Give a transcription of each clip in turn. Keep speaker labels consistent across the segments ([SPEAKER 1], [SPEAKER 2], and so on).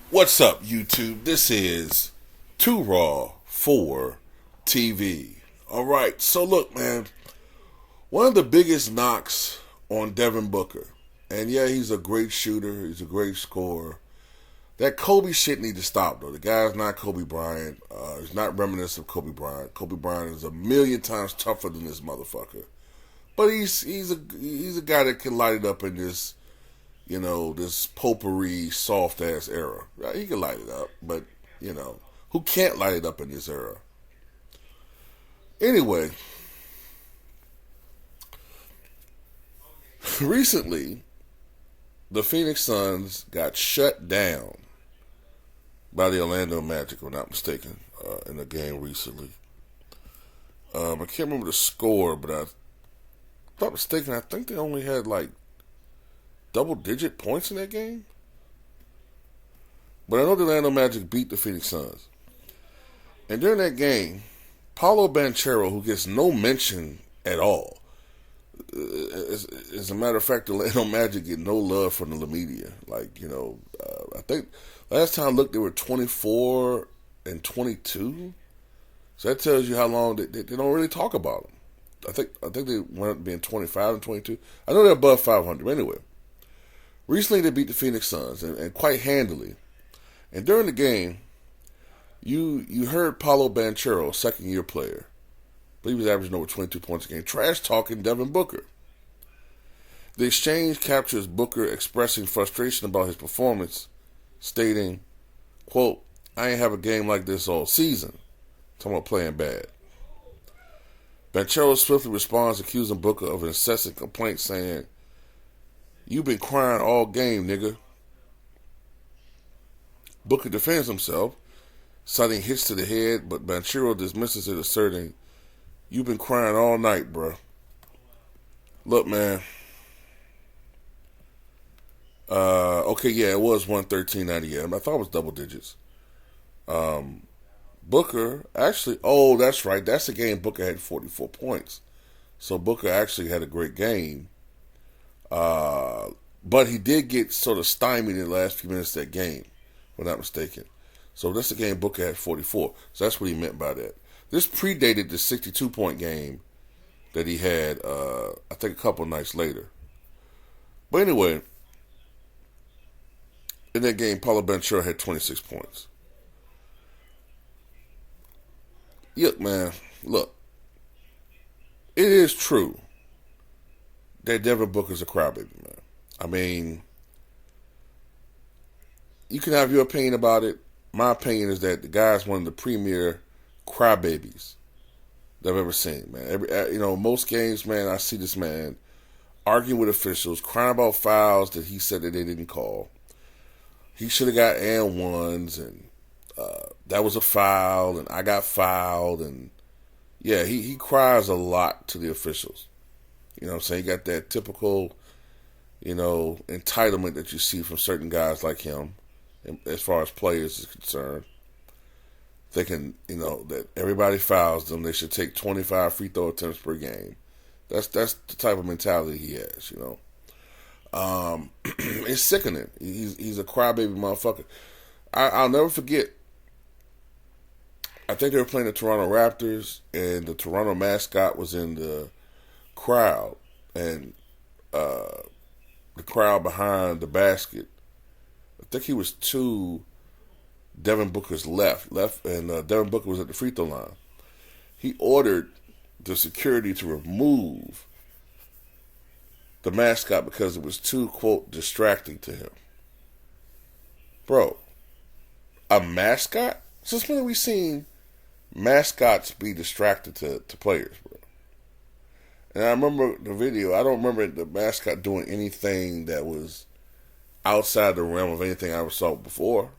[SPEAKER 1] What's up, YouTube? This is Too Raw for TV. Alright, so look, man. One of the biggest knocks on Devin Booker, and yeah, he's a great shooter, he's a great scorer. That Kobe shit need to stop, though. The guy's not Kobe Bryant. He's not reminiscent of Kobe Bryant. Kobe Bryant is a million times tougher than this motherfucker. But he's a guy that can light it up in this potpourri, soft ass era. Right? He can light it up, but who can't light it up in this era? Anyway, recently, the Phoenix Suns got shut down by the Orlando Magic, if I'm not mistaken, in a game recently. I can't remember the score, but if I'm not mistaken, I think they only had like double-digit points in that game. But I know the Orlando Magic beat the Phoenix Suns. And during that game, Paolo Banchero, who gets no mention at all, as a matter of fact, the Orlando Magic get no love from the media. I think last time I looked, they were 24 and 22. So that tells you how long they don't really talk about them. I think they went up being 25 and 22. I know they're above 500. Anyway, recently they beat the Phoenix Suns and quite handily. And during the game, you heard Paolo Banchero, second-year player, I believe he was averaging over 22 points a game, trash-talking Devin Booker. The exchange captures Booker expressing frustration about his performance, stating, quote, "I ain't have a game like this all season." Talking about playing bad. Banchero swiftly responds, accusing Booker of an incessant complaint, saying, "You've been crying all game, nigga." Booker defends himself, citing hits to the head, but Banchero dismisses it, asserting, "You've been crying all night, bruh." Look, man. Okay, yeah, it was 113.98. I thought it was double digits. Booker actually, oh, that's right. That's the game Booker had 44 points. So Booker actually had a great game. But he did get sort of stymied in the last few minutes of that game, if I'm not mistaken. So that's the game Booker had 44. So that's what he meant by that. This predated the 62-point game that he had, I think, a couple nights later. But anyway, in that game, Paolo Banchero had 26 points. Look, man, look. It is true that Devin Booker's a crybaby, man. I mean, you can have your opinion about it. My opinion is that the guy's one of the premier crybabies that I've ever seen, man. Most games, man, I see this man arguing with officials, crying about fouls that he said that they didn't call. He should have got and ones, and that was a foul, and I got fouled, and yeah, he cries a lot to the officials. You know what I'm saying? He got that typical, entitlement that you see from certain guys like him, as far as players is concerned. Thinking, that everybody fouls them, they should take 25 free throw attempts per game. That's the type of mentality he has, It's sickening. He's a crybaby motherfucker. I'll never forget. I think they were playing the Toronto Raptors, and the Toronto mascot was in the crowd, and the crowd behind the basket. I think he was to Devin Booker's left, and Devin Booker was at the free throw line. He ordered the security to remove the mascot because it was too, quote, distracting to him. Bro, a mascot? Since when have we seen mascots be distracted to players, bro? And I remember the video. I don't remember the mascot doing anything that was outside the realm of anything I ever saw before.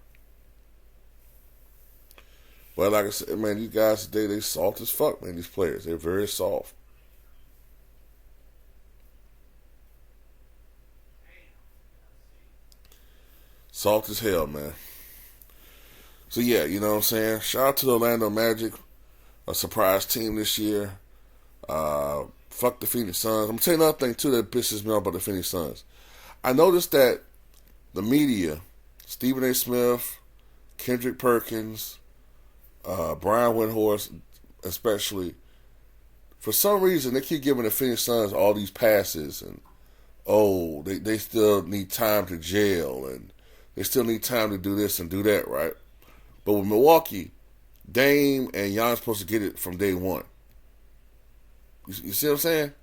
[SPEAKER 1] But like I said, man, these guys today, they soft as fuck, man, these players. They're very soft. Soft as hell, man. So yeah, you know what I'm saying? Shout out to the Orlando Magic, a surprise team this year. Fuck the Phoenix Suns. I'm gonna tell you another thing too that pisses me off about the Phoenix Suns. I noticed that the media Stephen A. Smith, Kendrick Perkins, Brian Windhorst, especially. For some reason, they keep giving the Phoenix Suns all these passes, and they still need time to gel, and they still need time to do this and do that, right? But with Milwaukee, Dame and Giannis supposed to get it from day one. You see what I'm saying?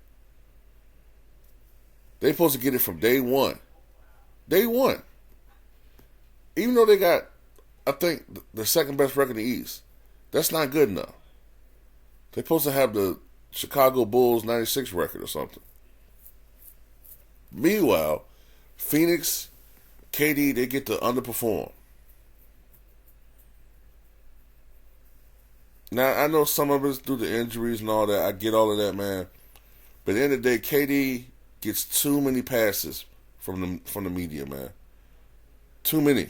[SPEAKER 1] They supposed to get it from day one. Day one. Even though they got, I think, the second best record in the East, that's not good enough. They're supposed to have the Chicago Bulls 96 record or something. Meanwhile, Phoenix, KD, they get to underperform. Now, I know some of it's due to injuries and all that. I get all of that, man. But at the end of the day, KD gets too many passes from the media, man. Too many.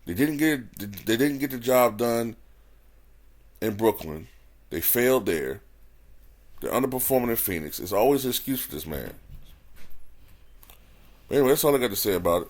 [SPEAKER 1] They didn't get the job done in Brooklyn. They failed there. They're underperforming in Phoenix. It's always an excuse for this man. But anyway, that's all I got to say about it.